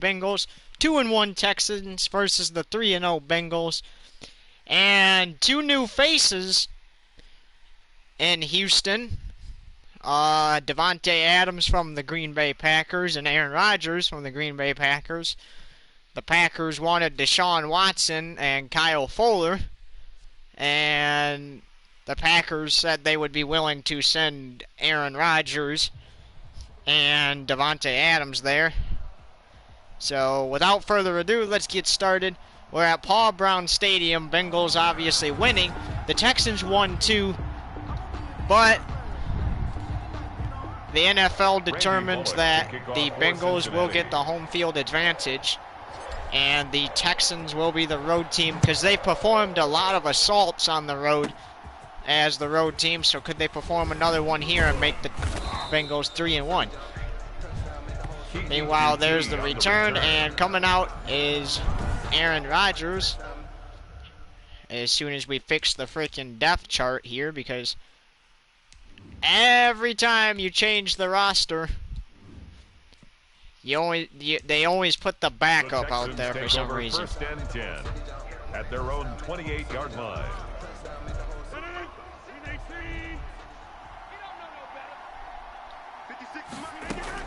Bengals. 2-1 Texans versus the 3-0 Bengals. And two new faces in Houston. Davante Adams from the Green Bay Packers and Aaron Rodgers from the Green Bay Packers. The Packers wanted Deshaun Watson and Kyle Fuller, and the Packers said they would be willing to send Aaron Rodgers and Davante Adams there. So without further ado, let's get started. We're at Brown Stadium. Bengals obviously winning. The Texans won too, but the NFL determines that the Bengals will get the home field advantage, and the Texans will be the road team because they performed a lot of assaults on the road as the road team. So could they perform another one here and make the Bengals 3-1? Meanwhile, there's the return, and coming out is Aaron Rodgers. As soon as we fix the freaking depth chart here, because every time you change the roster, they always put the backup out there for some reason. First and 10 at their own 28-yard line.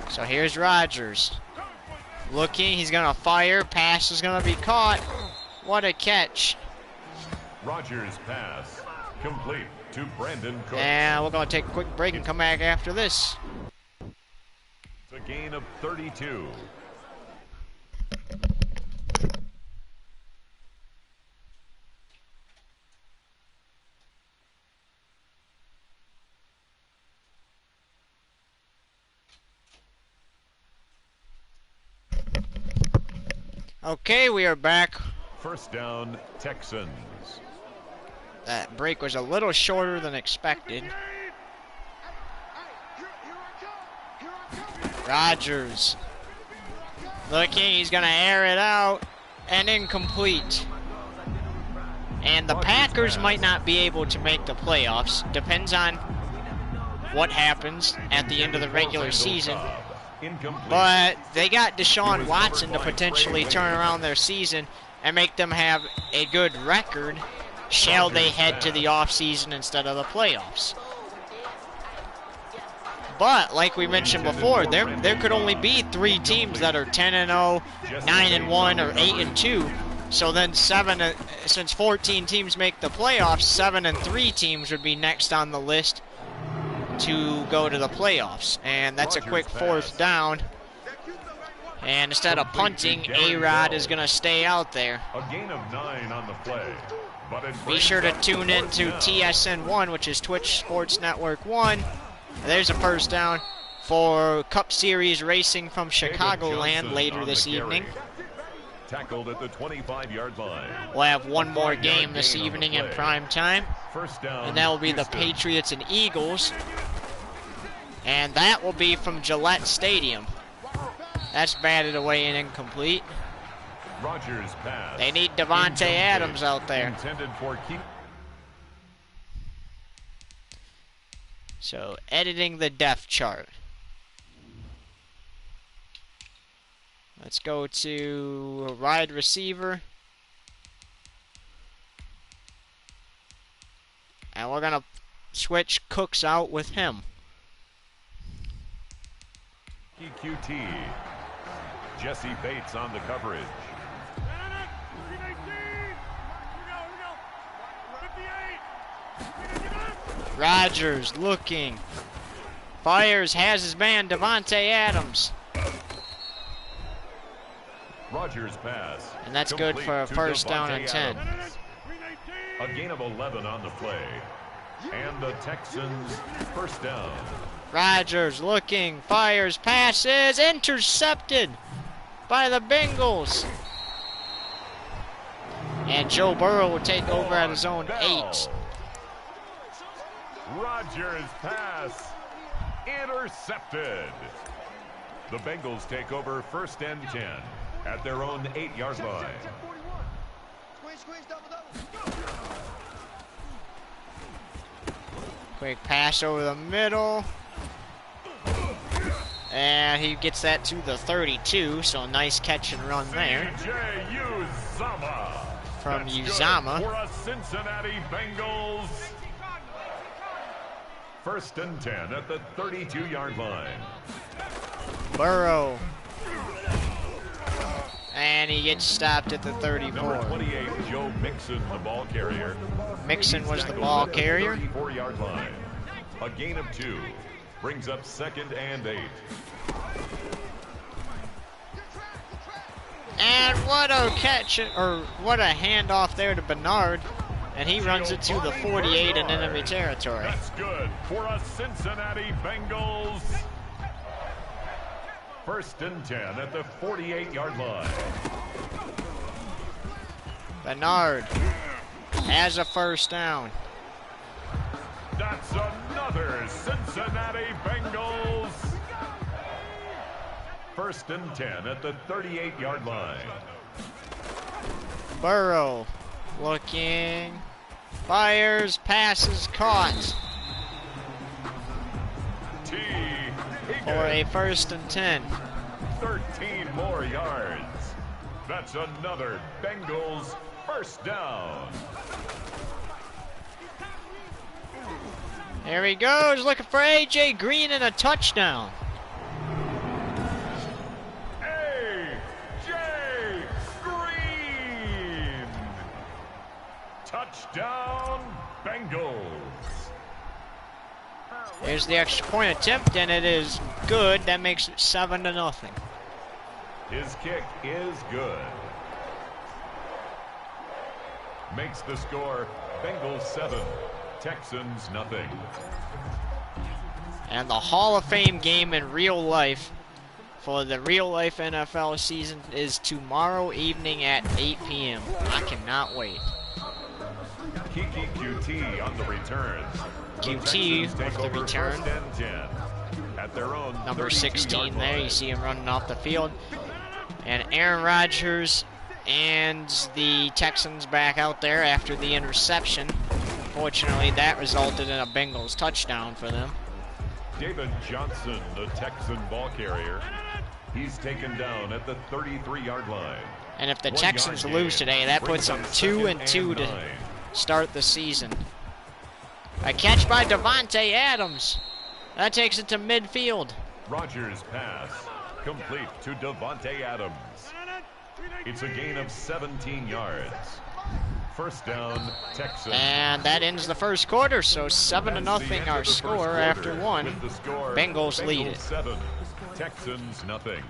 So here's Rodgers. Looking, he's going to fire. Pass is going to be caught. What a catch. Rodgers' pass complete to Brandon Cooks. And we're going to take a quick break and come back after this. It's a gain of 32. Okay, we are back. First down, Texans. That break was a little shorter than expected. Rodgers. Looking, he's going to air it out. And incomplete. And the Packers might not be able to make the playoffs. Depends on what happens at the end of the regular season. But they got Deshaun Watson to potentially turn around their season and make them have a good record, shall they head to the offseason instead of the playoffs. But, like we mentioned before, there could only be 3 teams that are 10-0, 9-1, or 8-2. So then since 14 teams make the playoffs, 7-3 teams would be next on the list to go to the playoffs. And that's a quick fourth down. And instead of punting, A-Rod is going to stay out there. A gain of 9 on the play. Be sure to tune in to TSN1, which is Twitch Sports Network 1. There's a first down for Cup Series racing from Chicagoland later this evening. Tackled at the 25-yard line. We'll have one more game this evening in prime time. First down, and that will be the Patriots and Eagles. And that will be from Gillette Stadium. That's batted away and incomplete. Rodgers pass. They need Davante Adams out there. Intended for So, editing the depth chart. Let's go to wide receiver. And we're going to switch Cooks out with him. EQT. Jesse Bates on the coverage. Rodgers looking. Fires, has his man, Davante Adams. Rodgers pass. And that's good for a first down and 10. A gain of 11 on the play. And the Texans first down. Rodgers looking, fires, passes, intercepted by the Bengals. And Joe Burrow will take over at his own 8. Rodgers pass intercepted. The Bengals take over first and 10 at their own 8-yard line. Quick pass over the middle. And he gets that to the 32, so nice catch and run there from Uzama. For a Cincinnati Bengals. First and 10 at the 32-yard line. Burrow. And he gets stopped at the 34. Number 28, Joe Mixon, the ball carrier. Mixon was the ball carrier. 34-yard line. A gain of 2. Brings up 2nd and 8. And what a catch, or what a handoff there to Bernard. And he runs it to the 48 in enemy territory. That's good for a Cincinnati Bengals. First and 10 at the 48-yard line. Bernard has a first down. That's another Cincinnati Bengals. First and 10 at the 38-yard line. Burrow looking, fires, passes, caught. For a first and 10. 13 more yards. That's another Bengals first down. There he goes, looking for A.J. Green and a touchdown. A.J. Green. Touchdown, Bengals. There's the extra point attempt, and it is good. That makes it 7-0. His kick is good. Makes the score Bengals 7, Texans nothing. And the Hall of Fame game in real life for the real life NFL season is tomorrow evening at 8 p.m. I cannot wait. Kiki QT on the return. QT with the return. At their own number 16 there. You see him running off the field. And Aaron Rodgers and the Texans back out there after the interception. Fortunately, that resulted in a Bengals touchdown for them. David Johnson, the Texan ball carrier. He's taken down at the 33-yard line. And if the Texans lose today, that puts them 2-2 to start the season. A catch by Davante Adams. That takes it to midfield. Rodgers' pass complete to Davante Adams. It's a gain of 17 yards. First down, Texans. And that ends the first quarter, so 7-0 our score after one. Bengals lead it. 7, Texans nothing.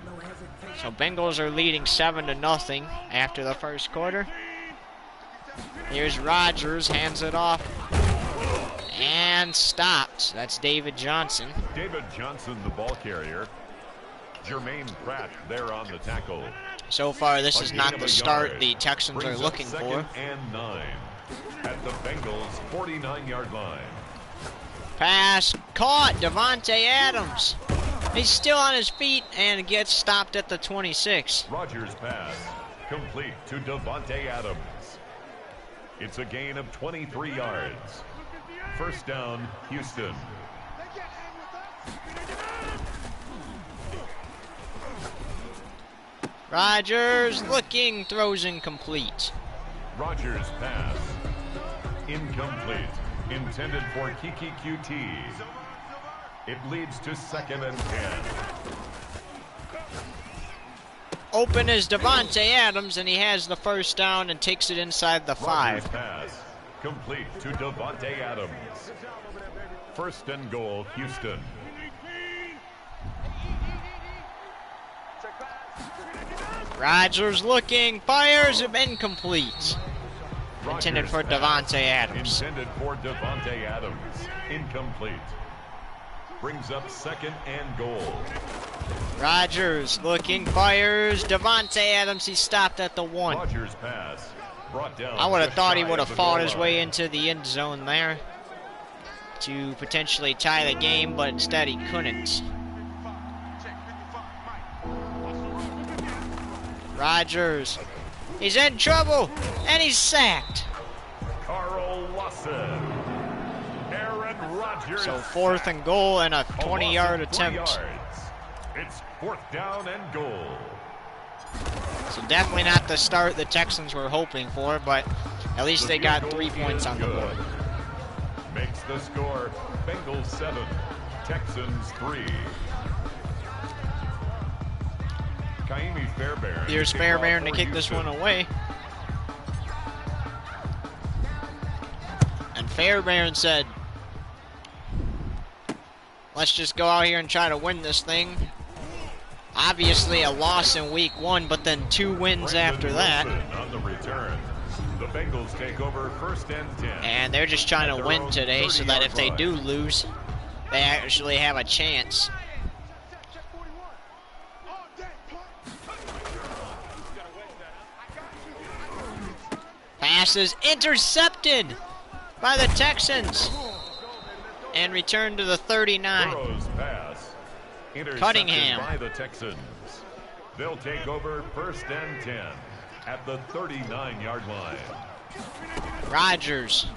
So Bengals are leading 7-0 after the first quarter. Here's Rodgers, hands it off. And stopped. That's David Johnson. David Johnson, the ball carrier. Jermaine Pratt there on the tackle. So far, this is not the start the Texans are looking for. 2nd and 9 at the Bengals 49-yard line. Pass caught. Davante Adams. He's still on his feet and gets stopped at the 26. Rodgers' pass complete to Davante Adams. It's a gain of 23 yards. First down, Houston. Rodgers looking, throws incomplete. Rodgers' pass incomplete. Intended for Kiki QT. It leads to 2nd and 10. Open is Davante Adams, and he has the first down and takes it inside the 5. Rodgers' pass complete to Davante Adams. First and goal, Houston. Rodgers looking, fires, incomplete. Intended for Davante Adams. Intended for Davante Adams. Incomplete. Brings up 2nd and goal. Rodgers looking, fires, Davante Adams, he stopped at the 1. Rodgers' pass brought down. I would have thought he would have fought his way in. into the end zone there to potentially tie the game, but instead he couldn't. Rodgers, he's in trouble, and he's sacked. Carl Lawson. Aaron Rodgers. So 4th and goal and a 20-yard attempt. Yards. It's 4th down and goal. So definitely not the start the Texans were hoping for, but at least they got 3 points on the board. Makes the score Bengals 7, Texans 3. Here's Fairbairn to kick this one away. And Fairbairn said, let's just go out here and try to win this thing. Obviously a loss in week 1, but then 2 wins after that. On the return. The Bengals take over 1st and 10. And they're just trying to win today so that if they do lose, they actually have a chance. Pass is intercepted by the Texans and returned to the 39. Burrow's pass, Cunningham. by the Texans. They'll take over 1st and 10 at the 39-yard line. Rodgers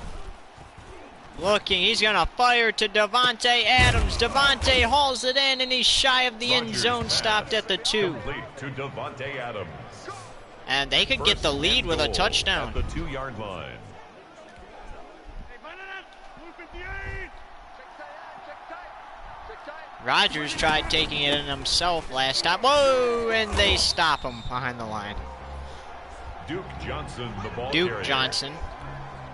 looking, he's gonna fire to Davante Adams. Davante hauls it in and he's shy of the end zone, stopped at the 2. Complete to Davante Adams. And they could get the lead with a touchdown. At the 2-yard line. Rodgers tried taking it in himself last time. Whoa! And they stop him behind the line. Duke Johnson, the ball Duke carrier. Johnson.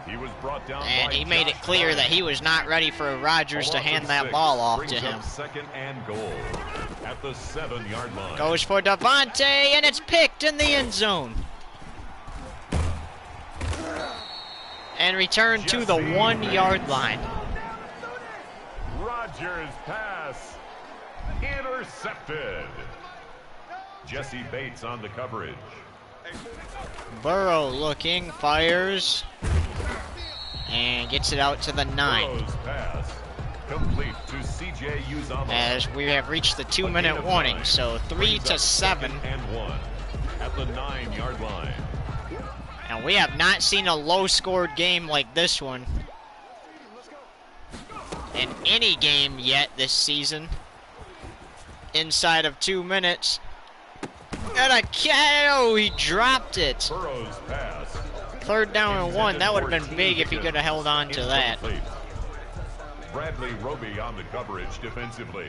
He was brought down And by he made it Josh clear Allen. that he was not ready for Rodgers to hand that ball off to him. 2nd and goal at the 7-yard line. Goes for Davante, and it's picked in the end zone. And returned to the 1-yard line. Rodgers pass intercepted. Jesse Bates on the coverage. Burrow looking, fires, and gets it out to the 9. Burrow's pass complete to CJ Uzomah. As we have reached the 2-minute warning, so 3-7. And 1 at the 9-yard line. And we have not seen a low-scored game like this one in any game yet this season. Inside of 2 minutes. And he dropped it. Burrow's pass. 3rd down and 1. That would have been big if he could have held on to that. Bradley Roby on the coverage defensively.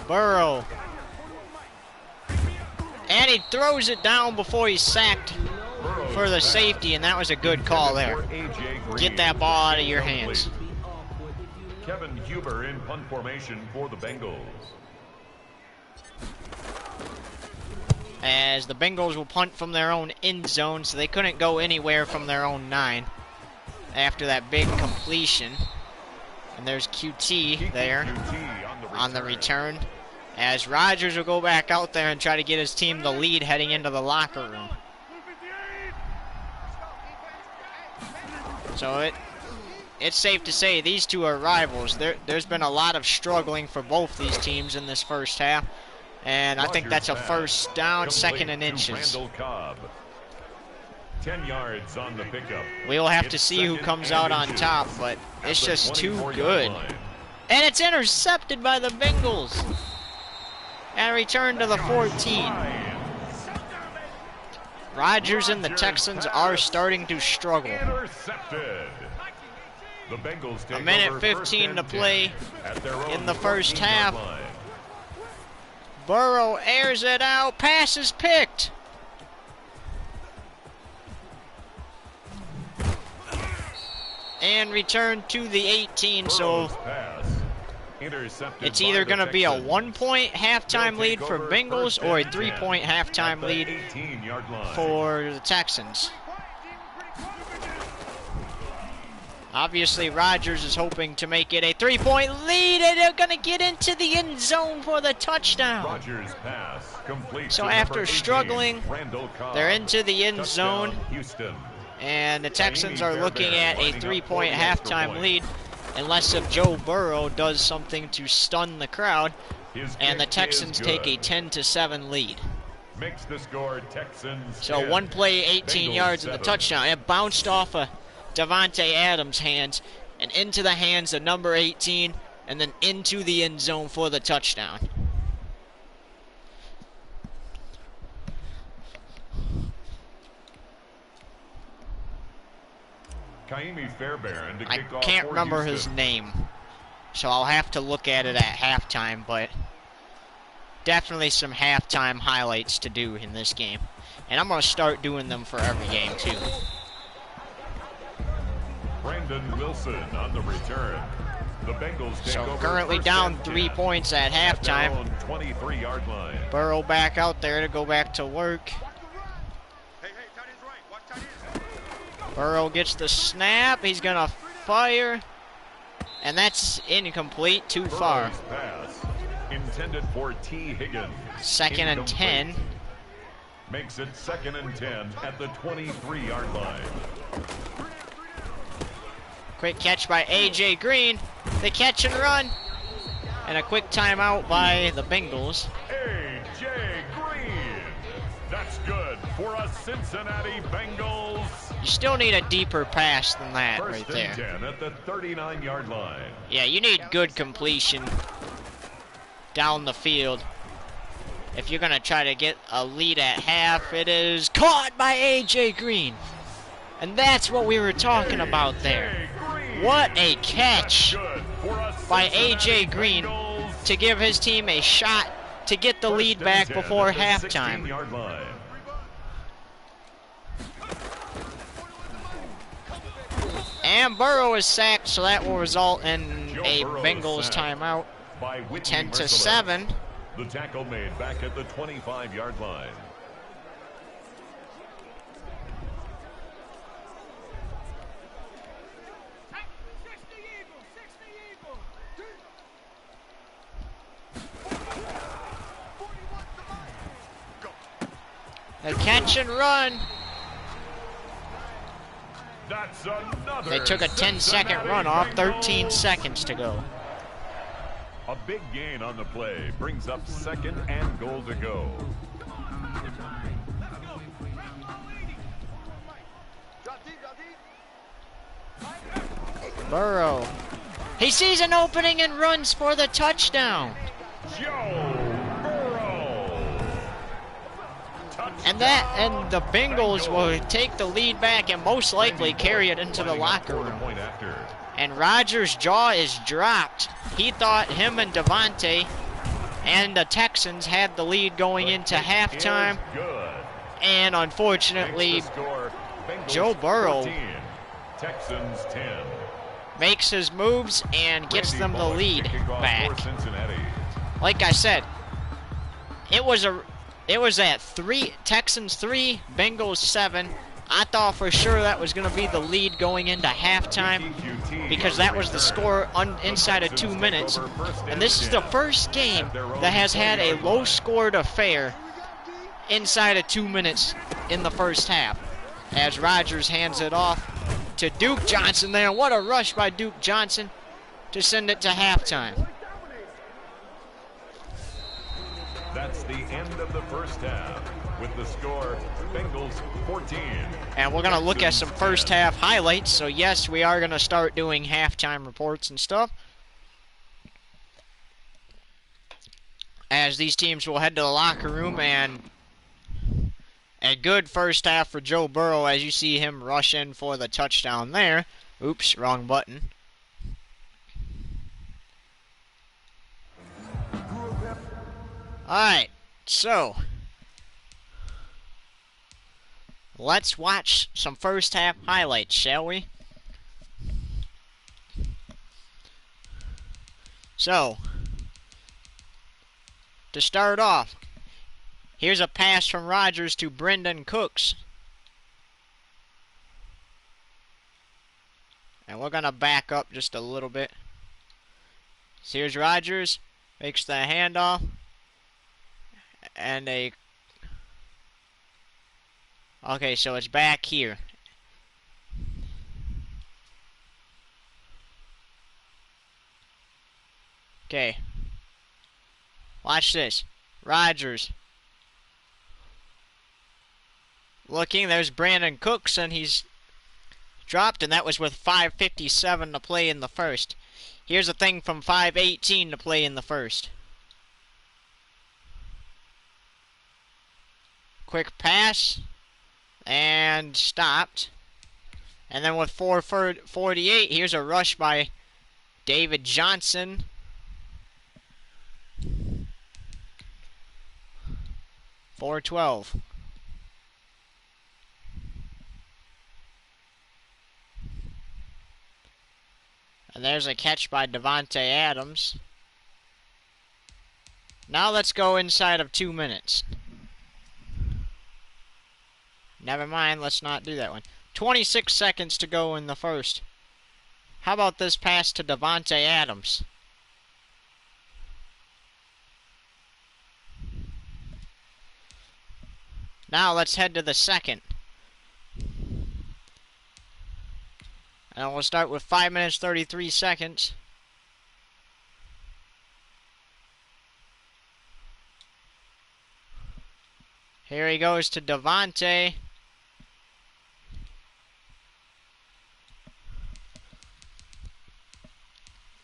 Burrow. And he throws it down before he's sacked for the safety, and that was a good call there. Get that ball out of your hands. Kevin Huber in punt formation for the Bengals. As the Bengals will punt from their own end zone, so they couldn't go anywhere from their own 9 after that big completion. And there's QT there on the return, as Rodgers will go back out there and try to get his team the lead heading into the locker room. So it's safe to say these two are rivals. There's been a lot of struggling for both these teams in this first half. And I think that's a first down, 2nd and inches. 10 yards on the pickup. We'll have to see who comes out on top, but it's just too good. And it's intercepted by the Bengals. And returned to the 14. Rodgers and the Texans are starting to struggle. Intercepted. The Bengals take 1:15 to play in the first half. Line. Burrow airs it out. Pass is picked. And returned to the 18. So it's either going to be a 1-point halftime lead for Bengals or a 3-point halftime lead for the Texans. Obviously, Rodgers is hoping to make it a 3-point lead, and they're going to get into the end zone for the touchdown. Rodgers pass complete. So after struggling, they're into the end zone, and the Texans are looking at a 3-point halftime lead, unless if Joe Burrow does something to stun the crowd, and the Texans take a 10-7 lead. Makes the score Texans. So one play, 18 yards, and the touchdown. It bounced off of Davante Adams' hands and into the hands of number 18, and then into the end zone for the touchdown. I can't remember his name, so I'll have to look at it at halftime, but definitely some halftime highlights to do in this game. And I'm going to start doing them for every game, too. Brandon Wilson on the return. The Bengals take over currently down 3 points at halftime. 23-yard line. Burrow back out there to go back to work. Burrow gets the snap. He's going to fire. And that's incomplete. Too far. Pass intended for T. Higgins. Second and 10. Makes it 2nd and 10 at the 23-yard line. Quick catch by A.J. Green. The catch and run. And a quick timeout by the Bengals. A.J. Green. That's good for a Cincinnati Bengals. You still need a deeper pass than that right there. 1st and 10 at the 39-yard line. Yeah, you need good completion down the field. If you're going to try to get a lead at half, it is caught by A.J. Green. And that's what we were talking about there. What a catch by A.J. Green to give his team a shot to get the lead back before halftime. And Burrow is sacked, so that will result in a Bengals timeout. 10-7. The tackle made back at the 25-yard line. The catch and run. That's another. They took a 10-second run off, 13 seconds to go. A big gain on the play brings up 2nd and goal to go. Burrow. He sees an opening and runs for the touchdown. Joe Burrow. And the Bengals will take the lead back and most likely carry it into the locker room. And Rodgers' jaw is dropped. He thought him and Devontae and the Texans had the lead going into halftime. And unfortunately, Joe Burrow Texans 10. makes his moves and gets them the lead back. Like I said, it was at Texans 3, Bengals 7. I thought for sure that was going to be the lead going into halftime because that was the score inside of 2 minutes. And this is the first game that has had a low-scored affair inside of 2 minutes in the first half. As Rodgers hands it off to Duke Johnson there. What a rush by Duke Johnson to send it to halftime. That's the end of the first half with the score Bengals 14. And we're going to look at some first half highlights. So yes, we are going to start doing halftime reports and stuff, as these teams will head to the locker room. And a good first half for Joe Burrow as you see him rush in for the touchdown there. Oops, wrong button. Alright, so let's watch some first half highlights, shall we? So, to start off, here's a pass from Rodgers to Brendan Cooks. And we're going to back up just a little bit. So here's Rodgers, makes the handoff. And okay, so it's back here. Okay. Watch this. Rodgers. Looking, there's Brandon Cooks, and he's dropped, and that was with 5:57 to play in the first. Here's a thing from 5:18 to play in the first. Quick pass, and stopped. And then with 4:48, here's a rush by David Johnson. .412. And there's a catch by Davante Adams. Now let's go inside of 2 minutes. Never mind, let's not do that one. 26 seconds to go in the first. How about this pass to Davante Adams? Now let's head to the second. And we'll start with 5 minutes, 33 seconds. Here he goes to Davante.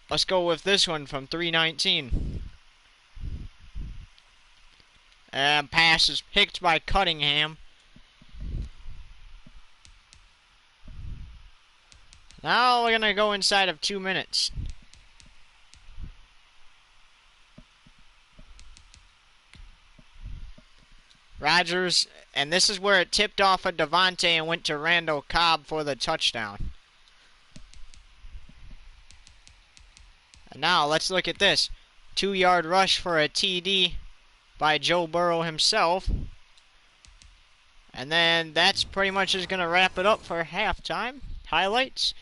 Let's go with this one from 3:19. And pass is picked by Cunningham. Now we're going to go inside of 2 minutes. Rodgers, and this is where it tipped off of Davante and went to Randall Cobb for the touchdown. And now let's look at this. 2-yard rush for a TD by Joe Burrow himself. And then that's pretty much just going to wrap it up for halftime. Highlights.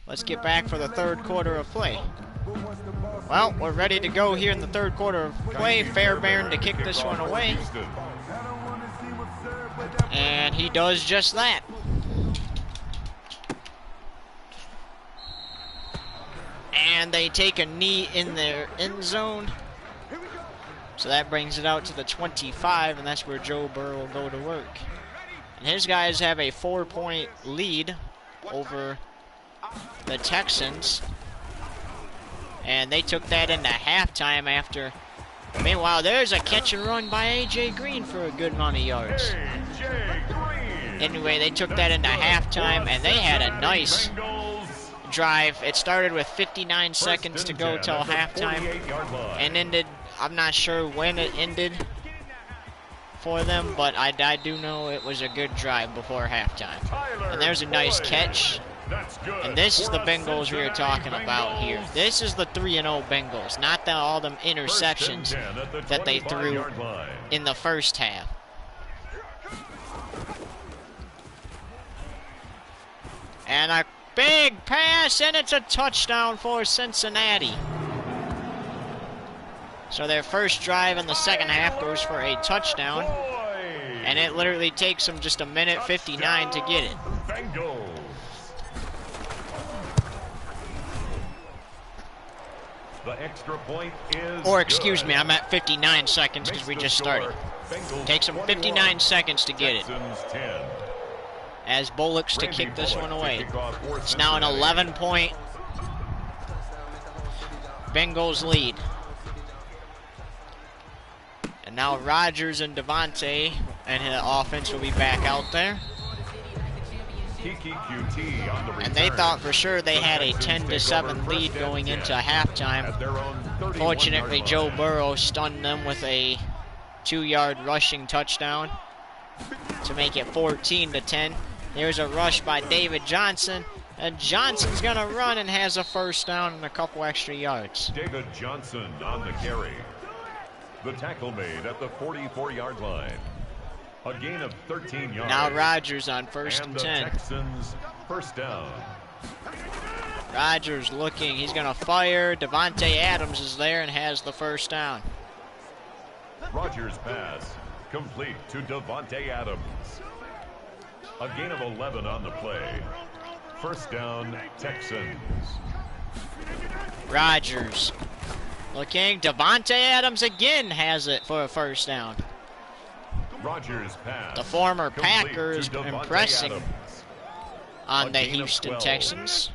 Let's get back for the third quarter of play. Well, we're ready to go here in the third quarter of play. Fairbairn to kick this one away. And he does just that. And they take a knee in their end zone. So that brings it out to the 25, and that's where Joe Burrow will go to work. And his guys have a 4-point lead over the Texans. And they took that into halftime after. Meanwhile, there's a catch and run by A.J. Green for a good amount of yards. Anyway, they took that into halftime, and they had a nice drive. It started with 59 seconds to go till halftime and ended, I'm not sure when it ended for them, but I do know it was a good drive before halftime. And there's a nice catch. And this is the Bengals we were talking about here. This is the 3-0 Bengals, not all them interceptions that they threw in the first half. And a big pass, and it's a touchdown for Cincinnati. So their first drive in the second half goes for a touchdown. And it literally takes them just 1:59 to get it. The extra point is or excuse me, I'm at 59 seconds because we just started. Takes them 59 seconds to get it. As Bullocks to kick this one away. It's now an 11-point Bengals lead. And now Rodgers and Davante and the offense will be back out there. And they thought for sure they had a 10-7 lead going into halftime. Fortunately, Joe Burrow stunned them with a 2-yard rushing touchdown to make it 14-10. There's a rush by David Johnson, and Johnson's gonna run and has a first down and a couple extra yards. David Johnson on the carry. The tackle made at the 44-yard line. A gain of 13 yards. Now Rodgers on first and 10. Texans first down. Rodgers looking, he's gonna fire. Davante Adams is there and has the first down. Rodgers pass complete to Davante Adams. A gain of 11 on the play. First down, Texans. Rodgers looking, Davante Adams again has it for a first down. Rodgers pass. The former Packers impressing on the Houston 12. Texans.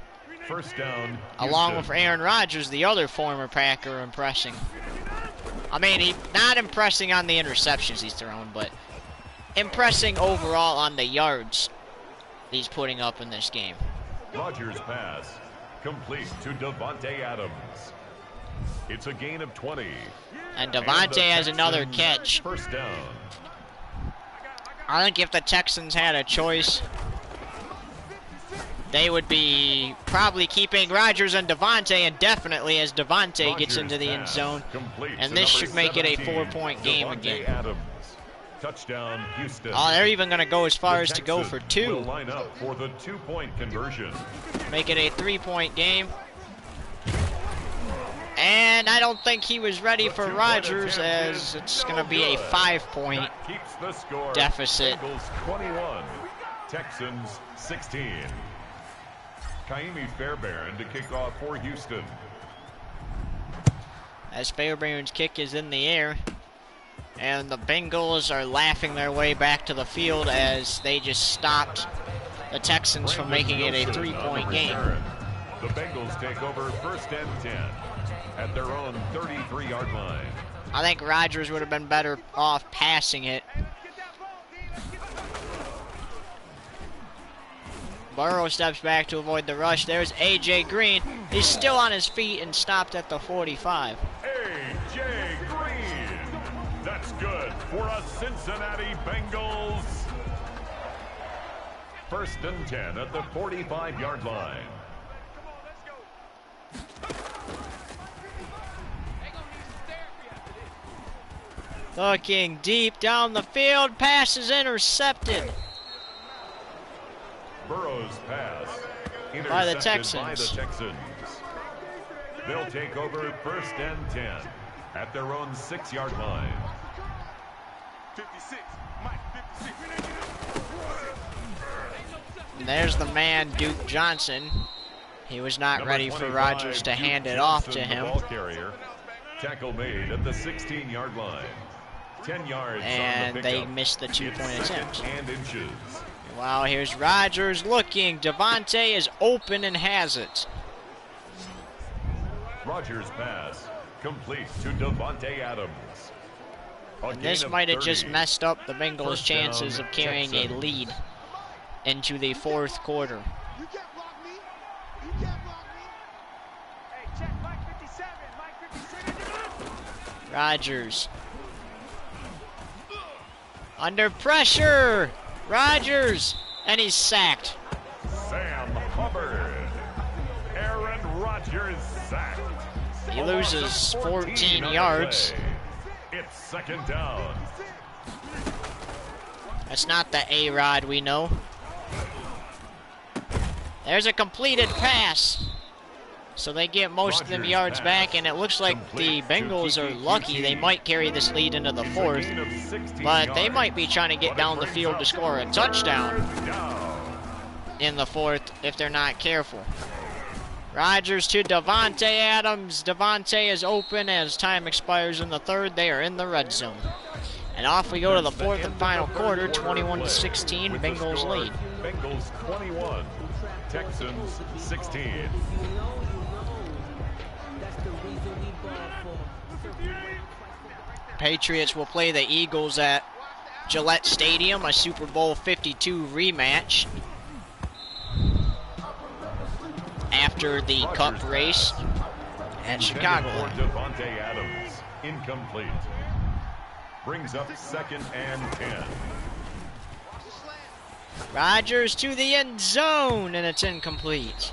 First down, Along Houston. with Aaron Rodgers, the other former Packer, impressing. I mean, he not impressing on the interceptions he's thrown, but impressing overall on the yards he's putting up in this game. Rodgers' pass complete to Devontae Adams. It's a gain of 20. And Devontae has another catch. First down. I think if the Texans had a choice, they would be probably keeping Rodgers and Devontae indefinitely as Devontae gets into the end zone. And this should make it a 4-point game again. Adams. Touchdown, Houston. Oh, they're even going to go as far as to go for 2. Will line up for the 2-point conversion. Make it a 3-point game. And I don't think he was ready for Rodgers, as it's going to be a 5-point deficit. Bengals 21, Texans 16. Kaimi Fairbairn to kick off for Houston. As Fairbairn's kick is in the air. And the Bengals are laughing their way back to the field as they just stopped the Texans from making it a 3-point game. The Bengals take over first and 10 at their own 33-yard line. I think Rodgers would have been better off passing it. Burrow steps back to avoid the rush. There's A.J. Green. He's still on his feet and stopped at the 45. A.J. Green. That's good for a Cincinnati Bengals. First and 10 at the 45-yard line. Looking deep down the field. Pass is intercepted. Burrow's pass intercepted by the Texans. They'll take over first and 10 at their own 6-yard line. 56. Mike, 56. And there's the man, Duke Johnson. He was not ready for Rodgers to hand it off to him. Ball carrier. Tackle made at the 16-yard line. 10 yards and on the they missed the 2-point attempt. And inches. Wow, here's Rodgers looking. Devontae is open and has it. Rodgers' pass complete to Devontae Adams. And this might have just messed up the Bengals' chances of carrying a lead into the 4th quarter. You can't block me. You can't block me. Hey, check Mike 57. Mike 57. Rodgers. Under pressure. Rodgers. And he's sacked. Sam Hubbard. Aaron Rodgers sacked. He loses 14 yards. It's second down. That's not the A-Rod we know. There's a completed pass. So they get most of them yards back, and it looks like the Bengals are lucky. They might carry this lead into the 4th, but they might be trying to get down the field to score a touchdown in the 4th if they're not careful. Rodgers to Devontae Adams. Devontae is open as time expires in the 3rd. They are in the red zone. And off we go to the 4th and final quarter, 21-16, Bengals lead. Bengals 21, Texans 16. Patriots will play the Eagles at Gillette Stadium, a Super Bowl 52 rematch after the Cup race at Chicago. Devontae Adams, incomplete. Brings up second and 10. Rodgers to the end zone, and it's incomplete.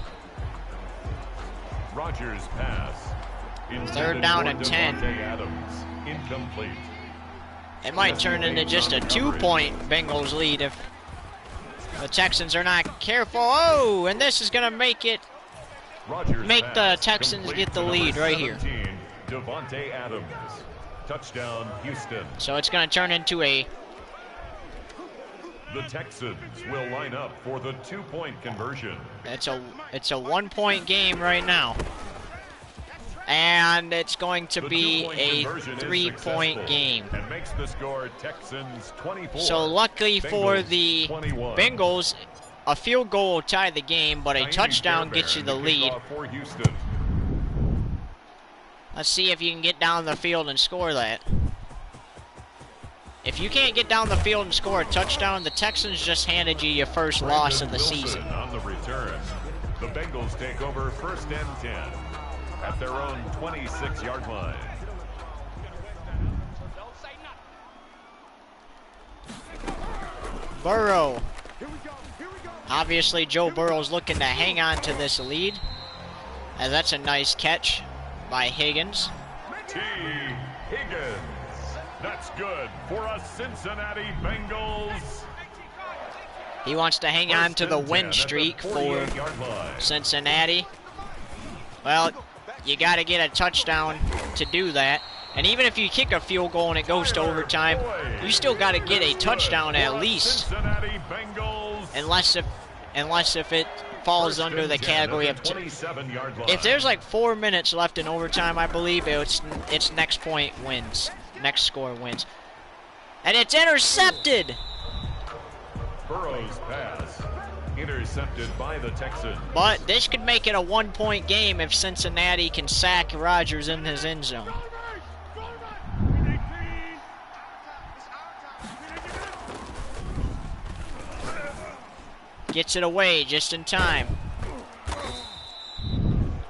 Rodgers' pass. 3rd down and 10. Adams, incomplete. It might turn into just a 2-point Bengals lead if the Texans are not careful. Oh, and this is going to make the Texans get the lead right here. Devontae Adams. Touchdown, Houston. So it's going to turn into a... The Texans will line up for the 2-point conversion. It's a 1-point game right now. And it's going to be a 3-point game. And makes the score Texans 24. So luckily for the Bengals, a field goal will tie the game, but a touchdown gets you the lead. For Houston. Let's see if you can get down the field and score that. If you can't get down the field and score a touchdown, the Texans just handed you your first loss of the season. On the return, the Bengals take over 1st and 10 at their own 26-yard line. Burrow. Obviously, Joe Burrow's looking to hang on to this lead. And that's a nice catch by Higgins. T. Higgins. That's good for us Cincinnati Bengals. He wants to hang on to the win streak for Cincinnati. Well, you got to get a touchdown to do that. And even if you kick a field goal and it goes to overtime, you still got to get a touchdown at least. Unless if it falls under the category of if there's like 4 minutes left in overtime, I believe it's next point wins. Next score wins. And it's intercepted. Burrow's pass intercepted by the Texans. But this could make it a 1-point game if Cincinnati can sack Rodgers in his end zone. Gets it away just in time.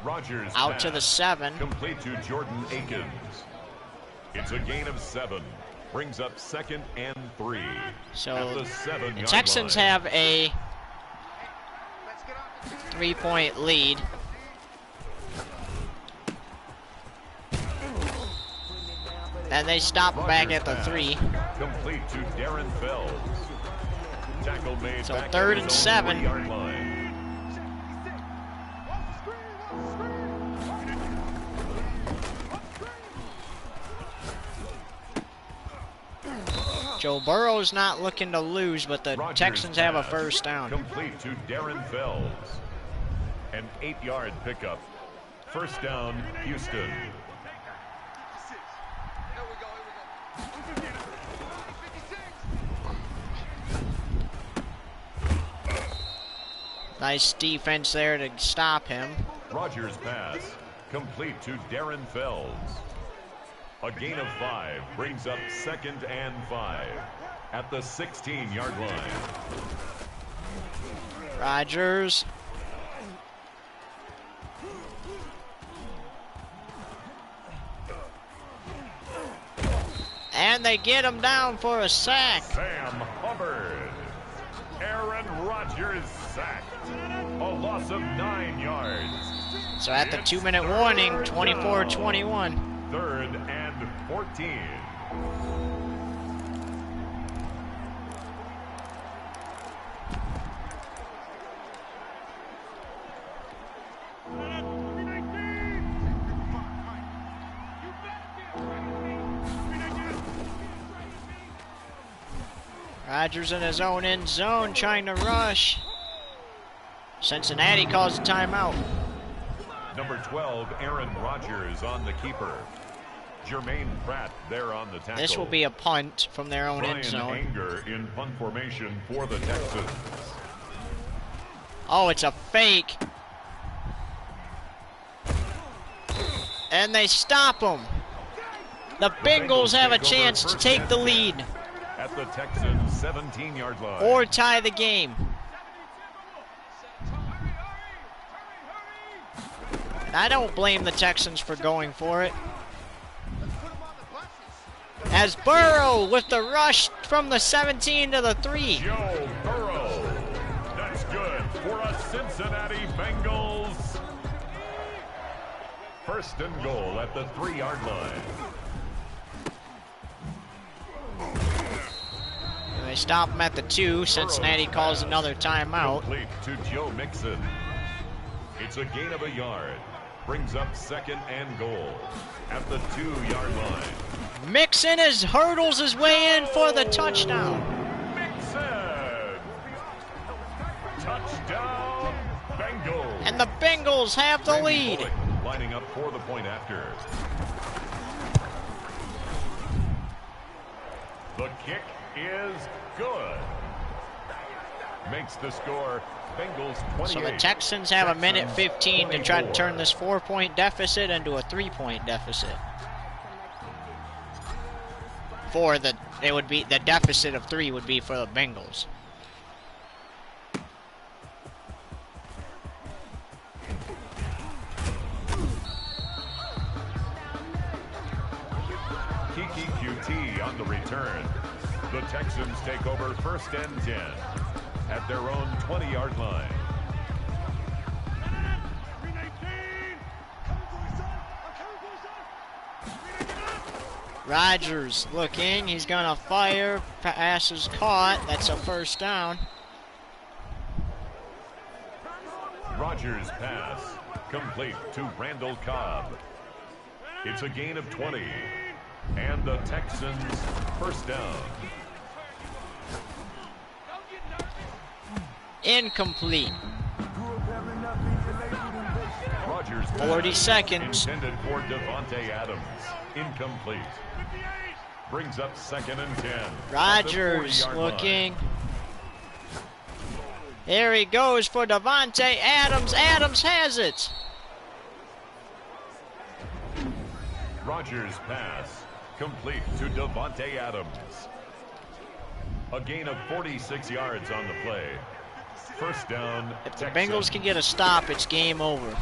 Rodgers out to the 7. Complete to Jordan Akins. It's a gain of 7. Brings up 2nd and 3. So the Texans have a 3-point lead. And they stop back at the 3. Complete to Darren Fells. Tackle made so back 3rd and 7. Joe Burrow's not looking to lose, but the Texans have a 1st down. Complete to Darren Fells. An 8-yard pickup. 1st down, Houston. Nice defense there to stop him. Rodgers' pass complete to Darren Fells. A gain of 5 brings up 2nd and 5 at the 16-yard line. Rodgers. And they get him down for a sack. Sam Hubbard. Aaron Rodgers sacked. A loss of 9 yards. So at the 2-minute warning, 24-21. 3rd and 14. Rodgers in his own end zone trying to rush. Cincinnati calls a timeout. Number 12, Aaron Rodgers on the keeper. Jermaine Pratt there on the tackle. This will be a punt from their own end zone. Brian Anger in punt formation for the Texans. Oh, it's a fake. And they stop him. The Bengals have a chance to take the lead. At the Texans' 17-yard line. Or tie the game. And I don't blame the Texans for going for it. As Burrow with the rush from the 17 to the 3. Joe Burrow. That's good for us Cincinnati Bengals. 1st and goal at the 3-yard line. And they stop him at the 2. Cincinnati calls another timeout. Complete to Joe Mixon. It's a gain of a yard. Brings up 2nd and goal at the 2-yard line. Mixon hurdles his way in for the touchdown. Mixon. Touchdown, Bengals. And the Bengals have the lead. Bullock lining up for the point after. The kick is good. makes the score Bengals 28. So the Texans have a minute Texans 15 to try to 24. turn this 4-point deficit into a 3-point deficit. It would be the deficit of 3 would be for the Bengals. Kiki QT on the return. The Texans take over 1st and 10 at their own 20-yard line. Rodgers looking, he's gonna fire, pass is caught, that's a 1st down. Rodgers pass, complete to Randall Cobb. It's a gain of 20, and the Texans 1st down. Incomplete. Rodgers 40 seconds. Intended for Davante Adams. Incomplete. Brings up 2nd and 10. Rodgers looking. Here he goes for Davante Adams. Adams has it. Rodgers pass, complete to Davante Adams. A gain of 46 yards on the play. 1st down, If the Texans. Bengals can get a stop, it's game over.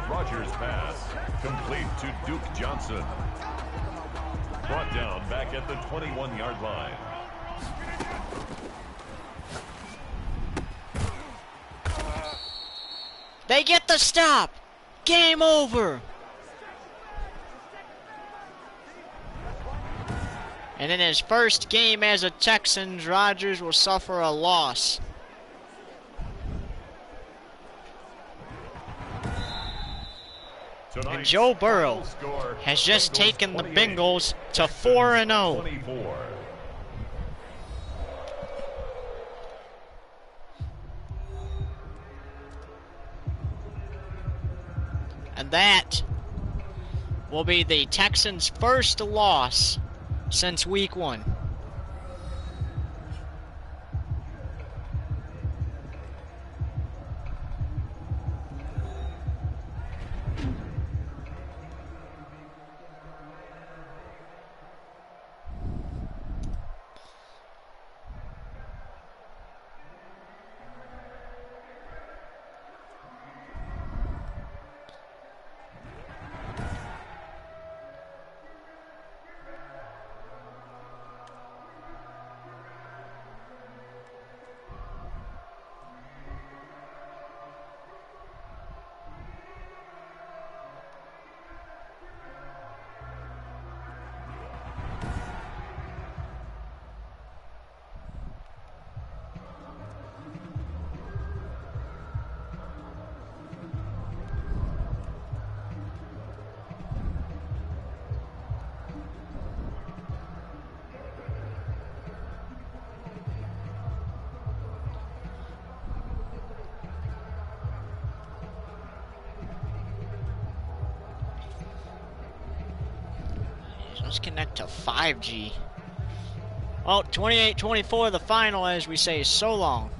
Rodgers pass, complete to Duke Johnson. Brought down back at the 21-yard line. They get the stop. Game over. And in his 1st game as a Texans, Rodgers will suffer a loss. Tonight's And Joe Burrow final score, has just Bengals taken the 28, Bengals to Texans 4-0. 24. And that will be the Texans' 1st loss since week 1. Let's connect to 5G. Well, 28-24 the final, as we say, so long.